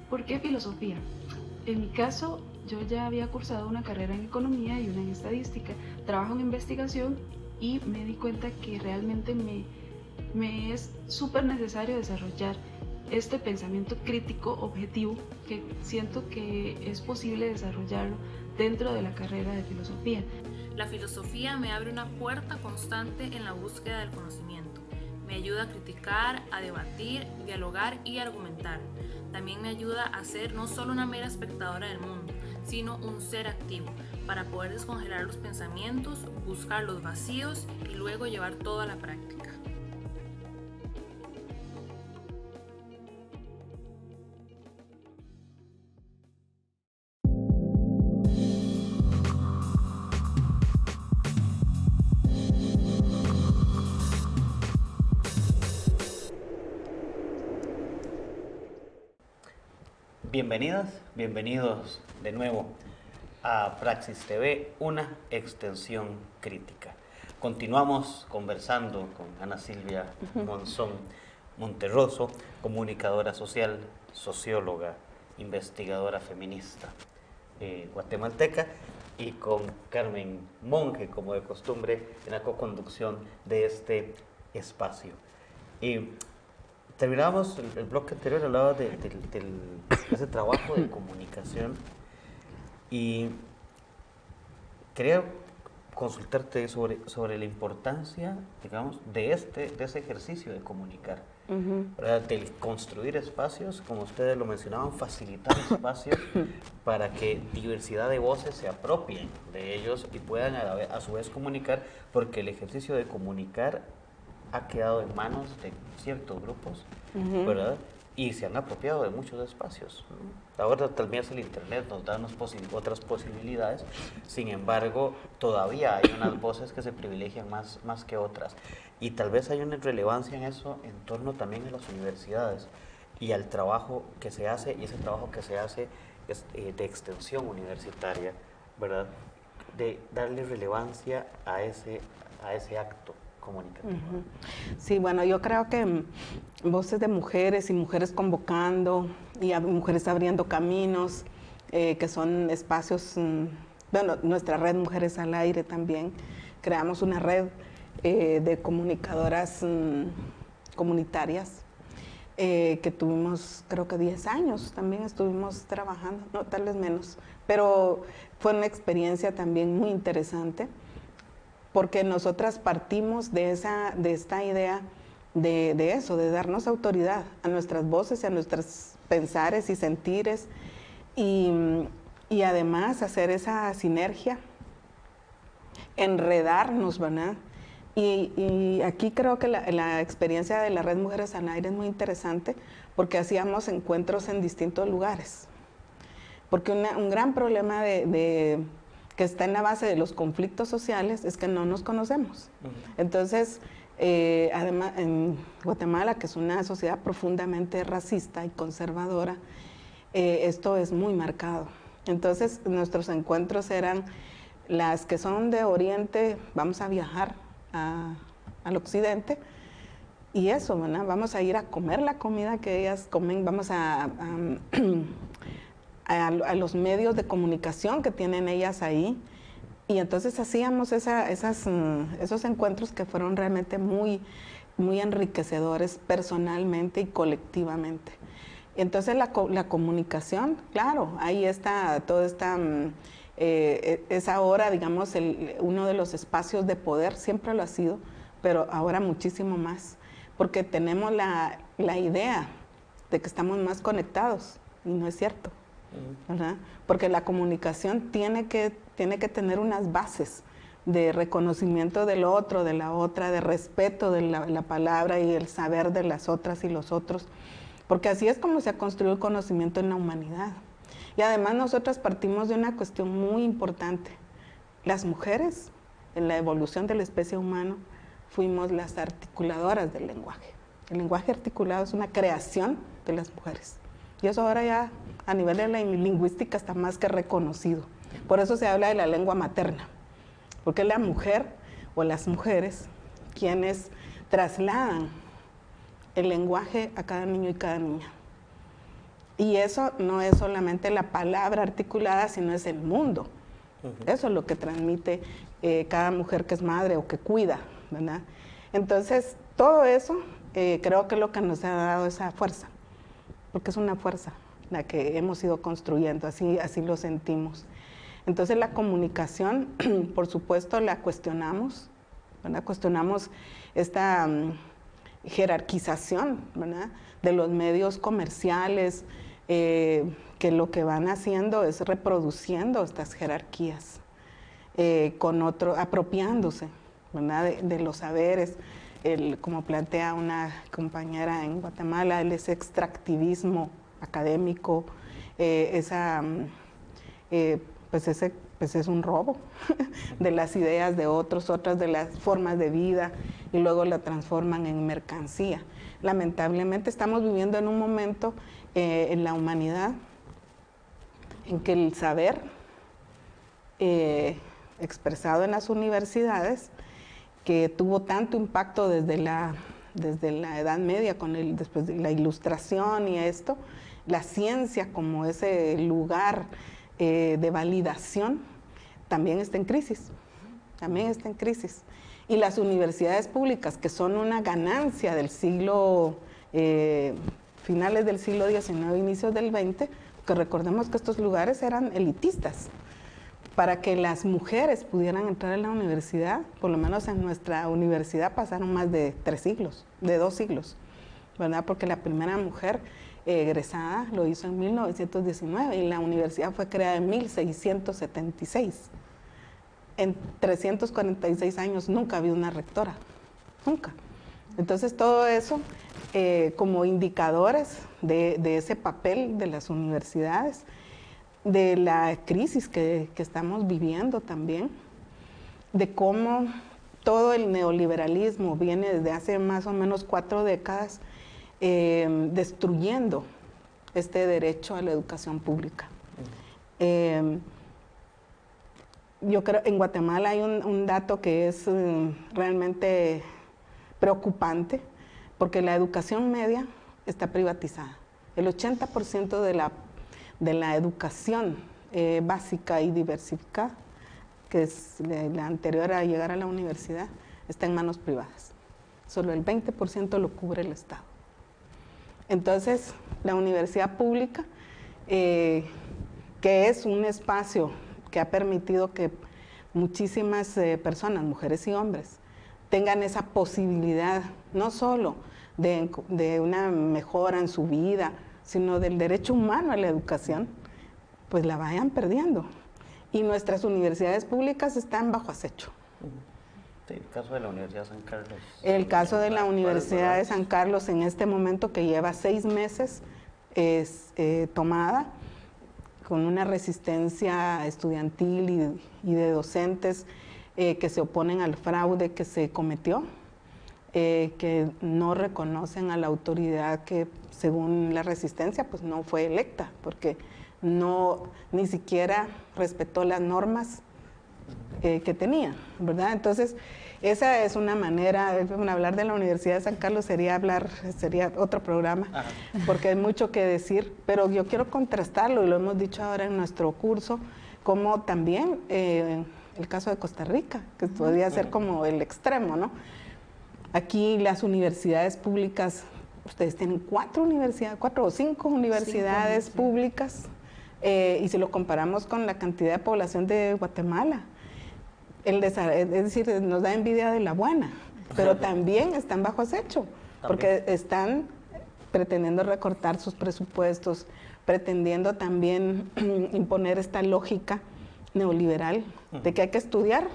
¿Por qué filosofía? En mi caso, yo ya había cursado una carrera en economía y una en estadística, trabajo en investigación y me di cuenta que realmente me es súper necesario desarrollar este pensamiento crítico objetivo que siento que es posible desarrollarlo dentro de la carrera de filosofía. La filosofía me abre una puerta constante en la búsqueda del conocimiento. Me ayuda a criticar, a debatir, dialogar y argumentar. También me ayuda a ser no solo una mera espectadora del mundo, sino un ser activo, para poder descongelar los pensamientos, buscar los vacíos y luego llevar todo a la práctica. Bienvenidas, bienvenidos de nuevo a Praxis TV, una extensión crítica. continuamos conversando con Ana Silvia Monzón Monterroso, comunicadora social, socióloga, investigadora feminista guatemalteca, y con Carmen Monge, como de costumbre, en la co-conducción de este espacio. Y terminamos el bloque anterior, hablaba de ese trabajo de comunicación, y quería consultarte sobre la importancia, digamos, de ese ejercicio de comunicar, ¿verdad? De construir espacios, como ustedes lo mencionaban, facilitar espacios para que diversidad de voces se apropien de ellos y puedan a su vez comunicar, porque el ejercicio de comunicar ha quedado en manos de ciertos grupos, ¿verdad? Y se han apropiado de muchos espacios, ¿no? Ahora también el Internet nos da otras posibilidades, sin embargo, todavía hay unas voces que se privilegian más que otras. Y tal vez hay una relevancia en eso en torno también a las universidades y al trabajo que se hace, y ese trabajo que se hace es de extensión universitaria, ¿verdad? De darle relevancia a ese acto comunicativo. Sí, bueno, yo creo que voces de mujeres y mujeres convocando y mujeres abriendo caminos, que son espacios, bueno, nuestra red Mujeres al Aire también, creamos una red de comunicadoras comunitarias que tuvimos, creo que 10 años también estuvimos trabajando, no, tal vez menos, pero fue una experiencia también muy interesante, porque nosotras partimos de esta idea de eso, de darnos autoridad a nuestras voces y a nuestros pensares y sentires, y además hacer esa sinergia, enredarnos, ¿verdad? Y aquí creo que la experiencia de la Red Mujeres al Aire es muy interesante, porque hacíamos encuentros en distintos lugares. Porque un gran problema que está en la base de los conflictos sociales es que no nos conocemos. Entonces, además, en Guatemala, que es una sociedad profundamente racista y conservadora, esto es muy marcado. Entonces, nuestros encuentros eran las que son de Oriente, vamos a viajar al Occidente, y eso, ¿verdad? Vamos a ir a comer la comida que ellas comen, vamos a los medios de comunicación que tienen ellas ahí, y entonces hacíamos esos encuentros que fueron realmente muy, muy enriquecedores personalmente y colectivamente. Entonces la comunicación, claro, ahí está toda es ahora, digamos, uno de los espacios de poder, siempre lo ha sido, pero ahora muchísimo más, porque tenemos la idea de que estamos más conectados, y no es cierto, ¿verdad? Porque la comunicación tiene que tener unas bases de reconocimiento del otro, de la otra, de respeto de la palabra y el saber de las otras y los otros, porque así es como se ha construido el conocimiento en la humanidad. Y además nosotras partimos de una cuestión muy importante. Las mujeres, en la evolución de la especie humana, fuimos las articuladoras del lenguaje. El lenguaje articulado es una creación de las mujeres. Y eso ahora ya a nivel de la lingüística está más que reconocido. Por eso se habla de la lengua materna, porque es la mujer o las mujeres quienes trasladan el lenguaje a cada niño y cada niña. Y eso no es solamente la palabra articulada, sino es el mundo. Eso es lo que transmite cada mujer que es madre o que cuida, ¿verdad? Entonces, todo eso creo que es lo que nos ha dado esa fuerza, porque es una fuerza la que hemos ido construyendo, así lo sentimos. Entonces, la comunicación, por supuesto, la cuestionamos, ¿verdad? Cuestionamos esta jerarquización, ¿verdad?, de los medios comerciales, que lo que van haciendo es reproduciendo estas jerarquías, apropiándose, ¿verdad?, de los saberes, como plantea una compañera en Guatemala, ese extractivismo académico, pues es un robo de las ideas de otras de las formas de vida, y luego la transforman en mercancía. Lamentablemente estamos viviendo en un momento en la humanidad en que el saber expresado en las universidades que tuvo tanto impacto desde la Edad Media, después de la Ilustración y esto, la ciencia como ese lugar de validación, también está en crisis, Y las universidades públicas, que son una ganancia del finales del siglo XIX, inicios del XX, que recordemos que estos lugares eran elitistas. Para que las mujeres pudieran entrar a la universidad, por lo menos en nuestra universidad pasaron más de 2 siglos, ¿verdad? Porque la primera mujer egresada lo hizo en 1919 y la universidad fue creada en 1676. En 346 años nunca había una rectora, nunca. Entonces todo eso como indicadores de ese papel de las universidades, de la crisis que estamos viviendo también, de cómo todo el neoliberalismo viene desde hace más o menos 4 décadas destruyendo este derecho a la educación pública. Yo creo en Guatemala hay un dato que es realmente preocupante, porque la educación media está privatizada. El 80% de la educación básica y diversificada, que es la anterior a llegar a la universidad, está en manos privadas. Solo el 20% lo cubre el Estado. Entonces, la universidad pública, que es un espacio que ha permitido que muchísimas personas, mujeres y hombres, tengan esa posibilidad, no solo de una mejora en su vida, sino del derecho humano a la educación, pues la vayan perdiendo. Y nuestras universidades públicas están bajo acecho. Sí, el caso de la Universidad de San Carlos. El caso de la Universidad de San Carlos en este momento, que lleva 6 meses es tomada, con una resistencia estudiantil y de docentes que se oponen al fraude que se cometió, que no reconocen a la autoridad que, según la resistencia, pues no fue electa, porque ni siquiera respetó las normas que tenía, ¿verdad? Entonces, esa es una manera, hablar de la Universidad de San Carlos sería otro programa, porque hay mucho que decir, pero yo quiero contrastarlo, y lo hemos dicho ahora en nuestro curso, como también el caso de Costa Rica, que podría ser como el extremo, ¿no? Aquí las universidades públicas, ustedes tienen 4 o 5 universidades públicas, y si lo comparamos con la cantidad de población de Guatemala, es decir, nos da envidia de la buena, pero también están bajo acecho, porque están pretendiendo recortar sus presupuestos, pretendiendo también imponer esta lógica neoliberal de que hay que estudiar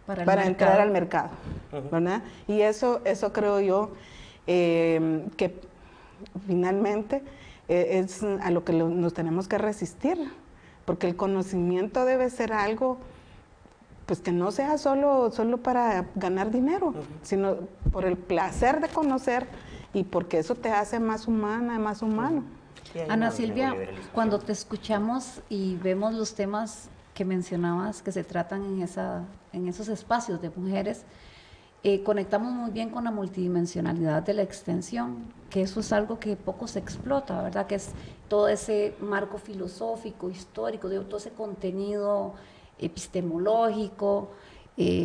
para entrar al mercado, ¿verdad? Y eso creo yo que finalmente es a lo que nos tenemos que resistir, porque el conocimiento debe ser algo pues que no sea solo para ganar dinero, sino por el placer de conocer y porque eso te hace más humana, más humano. Ana Silvia, cuando te escuchamos y vemos los temas que mencionabas que se tratan en esos espacios de mujeres, conectamos muy bien con la multidimensionalidad de la extensión, que eso es algo que poco se explota, ¿verdad? Que es todo ese marco filosófico, histórico, de todo ese contenido epistemológico,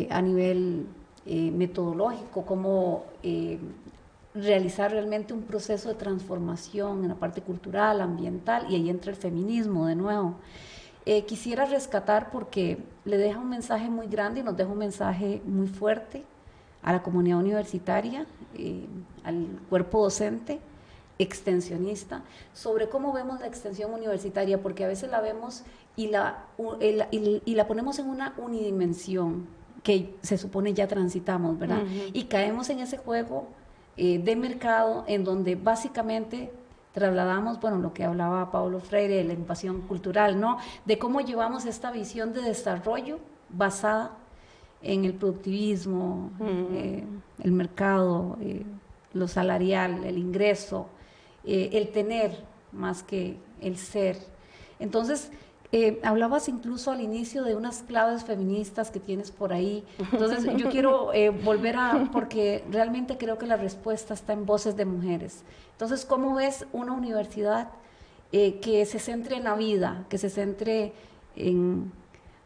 a nivel metodológico, cómo realizar realmente un proceso de transformación en la parte cultural, ambiental, y ahí entra el feminismo de nuevo. Quisiera rescatar porque le deja un mensaje muy grande y nos deja un mensaje muy fuerte a la comunidad universitaria, al cuerpo docente, extensionista, sobre cómo vemos la extensión universitaria, porque a veces la vemos y la ponemos en una unidimensión que se supone ya transitamos, ¿verdad? Y caemos en ese juego de mercado en donde básicamente trasladamos, bueno, lo que hablaba Paulo Freire, la invasión cultural, ¿no? De cómo llevamos esta visión de desarrollo basada en el productivismo, el mercado, lo salarial, el ingreso, el tener más que el ser. Entonces, Hablabas incluso al inicio de unas claves feministas que tienes por ahí. Entonces, yo quiero volver porque realmente creo que la respuesta está en Voces de Mujeres. Entonces, ¿cómo ves una universidad que se centre en la vida, que se centre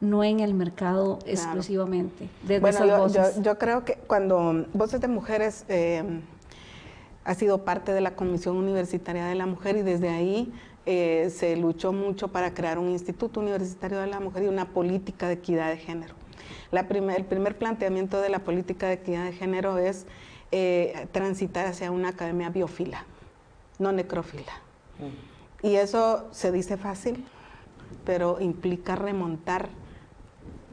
no en el mercado exclusivamente? Desde bueno, esas voces. yo creo que cuando Voces de Mujeres ha sido parte de la Comisión Universitaria de la Mujer, y desde ahí se luchó mucho para crear un Instituto Universitario de la Mujer y una política de equidad de género. El primer planteamiento de la política de equidad de género es transitar hacia una academia biófila, no necrófila. Y eso se dice fácil, pero implica remontar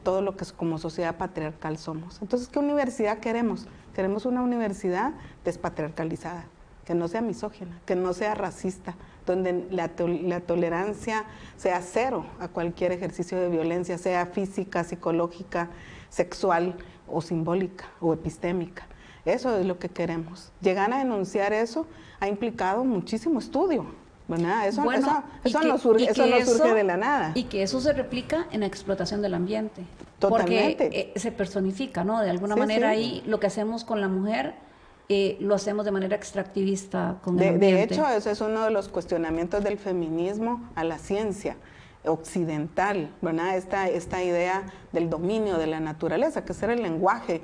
todo lo que como sociedad patriarcal somos. Entonces, ¿qué universidad queremos? Queremos una universidad despatriarcalizada, que no sea misógina, que no sea racista, donde la tolerancia sea cero a cualquier ejercicio de violencia, sea física, psicológica, sexual o simbólica o epistémica. Eso es lo que queremos. Llegar a denunciar eso ha implicado muchísimo estudio, ¿verdad? Eso no surge de la nada. Y que eso se replica en la explotación del ambiente. Totalmente. Porque se personifica, ¿no? De alguna manera ahí lo que hacemos con la mujer lo hacemos de manera extractivista con el ambiente. De hecho, ese es uno de los cuestionamientos del feminismo a la ciencia occidental, ¿verdad? Esta idea del dominio de la naturaleza, que es el lenguaje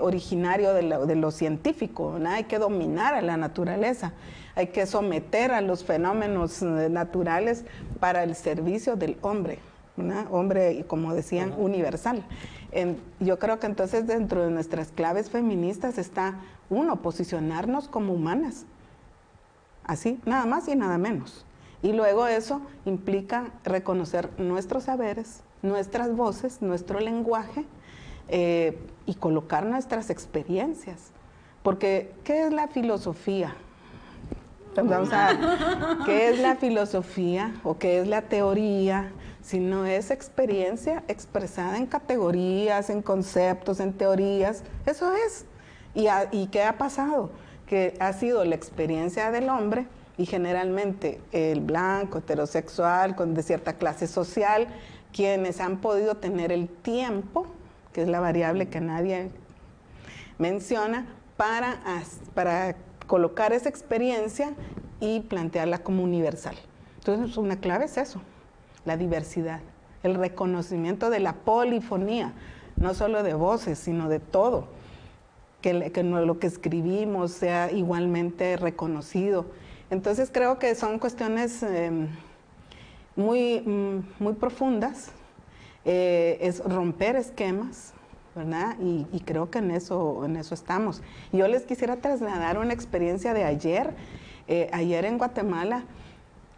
originario de lo científico, ¿verdad? Hay que dominar a la naturaleza, hay que someter a los fenómenos naturales para el servicio del hombre, ¿verdad? Hombre, como decían, universal. Yo creo que entonces dentro de nuestras claves feministas está, uno, posicionarnos como humanas, así, nada más y nada menos. Y luego eso implica reconocer nuestros saberes, nuestras voces, nuestro lenguaje y colocar nuestras experiencias. Porque, ¿qué es la filosofía? Vamos a ver, ¿qué es la filosofía o qué es la teoría? Si no es experiencia expresada en categorías, en conceptos, en teorías, eso es. ¿Y qué ha pasado? Que ha sido la experiencia del hombre, y generalmente el blanco, heterosexual, de cierta clase social, quienes han podido tener el tiempo, que es la variable que nadie menciona, para colocar esa experiencia y plantearla como universal. Entonces, una clave es eso, la diversidad, el reconocimiento de la polifonía, no solo de voces, sino de todo, que lo que escribimos sea igualmente reconocido. Entonces creo que son cuestiones muy profundas, es romper esquemas, ¿verdad? Y creo que en eso estamos. Yo les quisiera trasladar una experiencia de ayer. Ayer en Guatemala,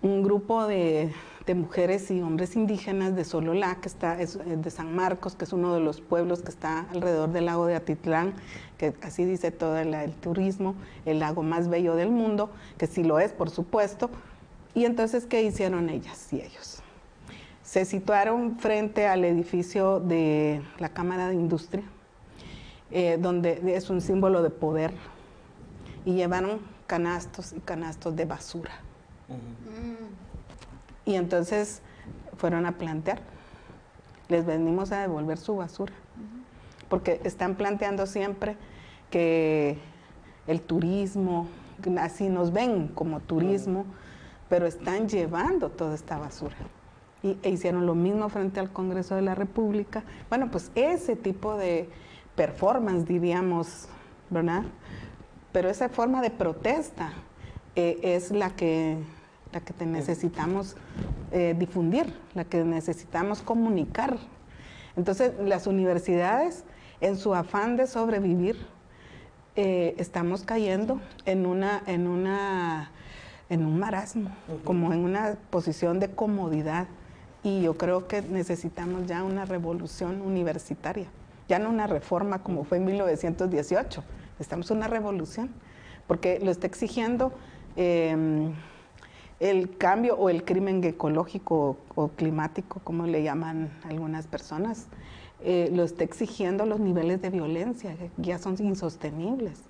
un grupo de mujeres y hombres indígenas de Sololá, es de San Marcos, que es uno de los pueblos que está alrededor del lago de Atitlán, que así dice todo el turismo, el lago más bello del mundo, que sí lo es, por supuesto. Y entonces, ¿qué hicieron ellas y ellos? Se situaron frente al edificio de la Cámara de Industria, donde es un símbolo de poder, y llevaron canastos y canastos de basura. Y entonces fueron a plantear, les venimos a devolver su basura, porque están planteando siempre que el turismo, así nos ven como turismo, pero están llevando toda esta basura. E hicieron lo mismo frente al Congreso de la República. Bueno, pues ese tipo de performance, diríamos, ¿verdad? Pero esa forma de protesta es la que necesitamos difundir, la que necesitamos comunicar. Entonces, las universidades, en su afán de sobrevivir, estamos cayendo en un marasmo, como en una posición de comodidad. Y yo creo que necesitamos ya una revolución universitaria, ya no una reforma como fue en 1918, necesitamos una revolución, porque lo está exigiendo el cambio o el crimen ecológico o climático, como le llaman algunas personas, lo está exigiendo los niveles de violencia, que ya son insostenibles.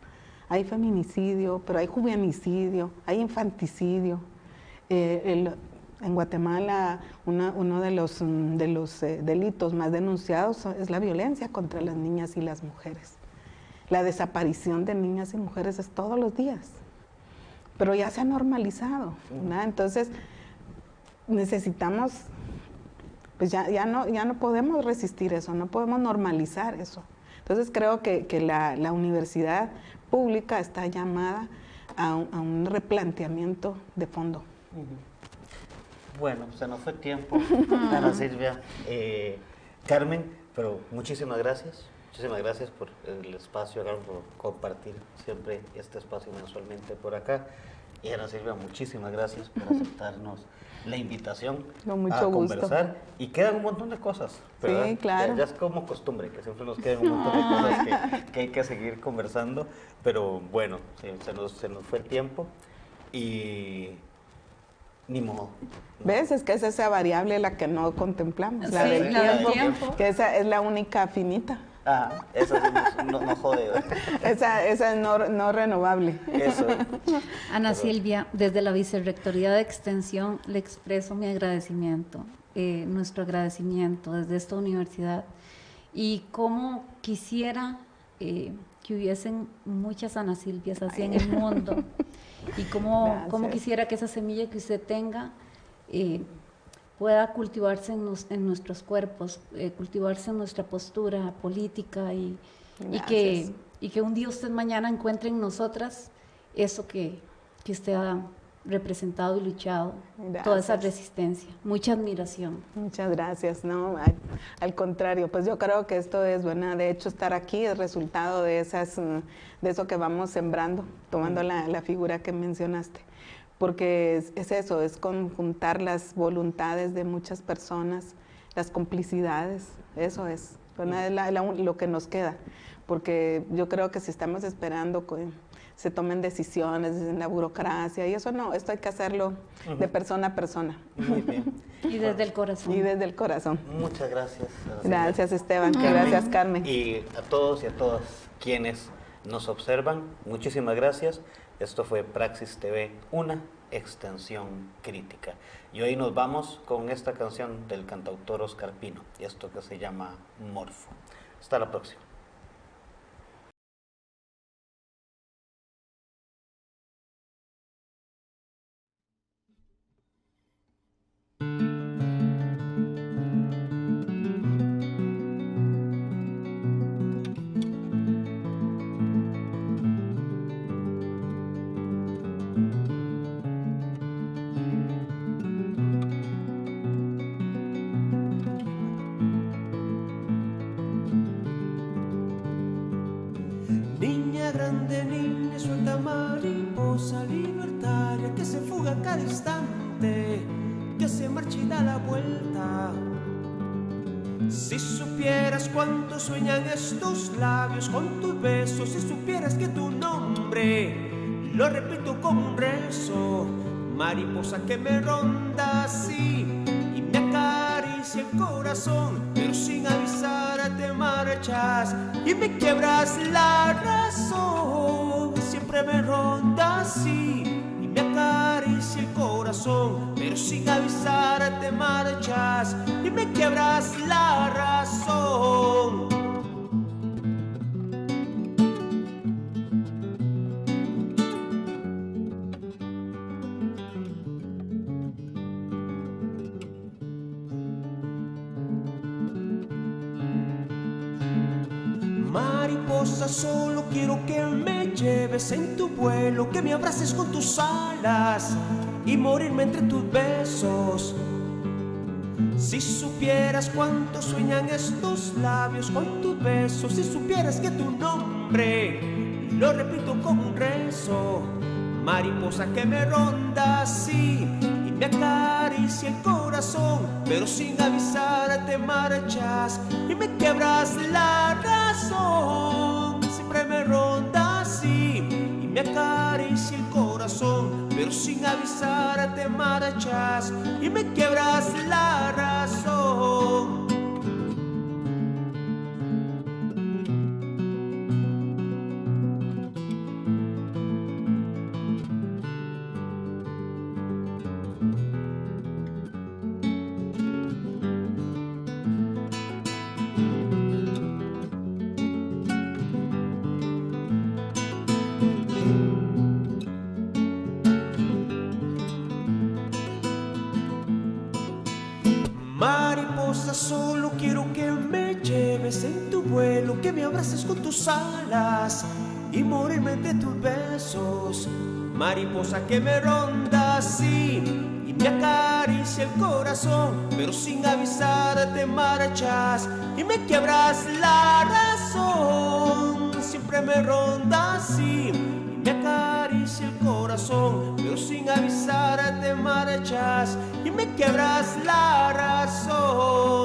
Hay feminicidio, pero hay juvenicidio, hay infanticidio, En Guatemala, uno de los delitos más denunciados es la violencia contra las niñas y las mujeres. La desaparición de niñas y mujeres es todos los días, pero ya se ha normalizado, ¿verdad? Entonces, necesitamos, pues ya no podemos resistir eso, no podemos normalizar eso. Entonces, creo que la universidad pública está llamada a un replanteamiento de fondo. Bueno, se nos fue tiempo, Ana Silvia. Carmen, pero muchísimas gracias. Muchísimas gracias por el espacio, por compartir siempre este espacio mensualmente por acá. Y Ana Silvia, muchísimas gracias por aceptarnos la invitación Con mucho a gusto. conversar. Y quedan un montón de cosas, ¿verdad? Sí, claro. Ya es como costumbre, que siempre nos quedan un montón de cosas que hay que seguir conversando. Pero bueno, sí, se nos fue el tiempo y ni modo. ¿Ves? Es que es esa variable la que no contemplamos, la Sí, del la del tiempo, tiempo. que esa es la única finita. Ah, eso sí no jode. Esa es no renovable. Eso. Ana Silvia, desde la Vicerrectoría de Extensión le expreso mi agradecimiento, nuestro agradecimiento desde esta universidad, y cómo quisiera que hubiesen muchas Ana Silvias así en el mundo, y cómo quisiera que esa semilla que usted tenga pueda cultivarse en nuestros cuerpos, cultivarse en nuestra postura política y que un día usted mañana encuentre en nosotras eso que usted ha representado y luchado, toda esa resistencia. Mucha admiración. Muchas gracias, no, al contrario, pues yo creo que esto es, bueno, de hecho estar aquí es resultado de eso que vamos sembrando, tomando la figura que mencionaste, porque es eso, es conjuntar las voluntades de muchas personas, las complicidades, eso es, bueno, es lo que nos queda, porque yo creo que si estamos esperando que se tomen decisiones en la burocracia, y eso no, esto hay que hacerlo de persona a persona. Muy bien. Y desde el corazón. Y desde el corazón. Muchas gracias. Gracias, Esteban, que gracias, Carmen. Y a todos y a todas quienes nos observan, muchísimas gracias. Esto fue Praxis TV, una extensión crítica. Y hoy nos vamos con esta canción del cantautor Oscar Pino, y esto que se llama Morfo. Hasta la próxima. Niña grande, niña suelta, mariposa libertaria que se fuga a cada instante, que se marcha y da la vuelta. Si supieras cuánto sueñan estos labios con tus besos, si supieras que tu nombre lo repito como un rezo, mariposa que me ronda así y me acaricia el corazón, pero sin avisar te marchas y me quiebras la razón. Siempre me ronda así y me acaricia el corazón, pero sin avisar te marchas y me quiebras la razón. Mariposa, solo quiero que me lleves en tu vuelo, que me abraces con tus alas y morirme entre tus besos. Si supieras cuánto sueñan estos labios con tus besos, si supieras que tu nombre lo repito como un rezo, mariposa que me ronda así y me acaricia el corazón, pero sin avisar te marchas y me quiebras la razón. Siempre me ronda así y me acaricia el corazón, pero sin avisar te marchas y me quiebras la razón. mariposa, solo quiero que me lleves en tu vuelo, que me abraces con tus alas y morirme de tus besos. Mariposa que me ronda así y me acaricia el corazón, pero sin avisar te marchas y me quiebras la razón. Siempre me ronda así y me acaricia el corazón, pero sin avisar te marchas y me quiebras la razón.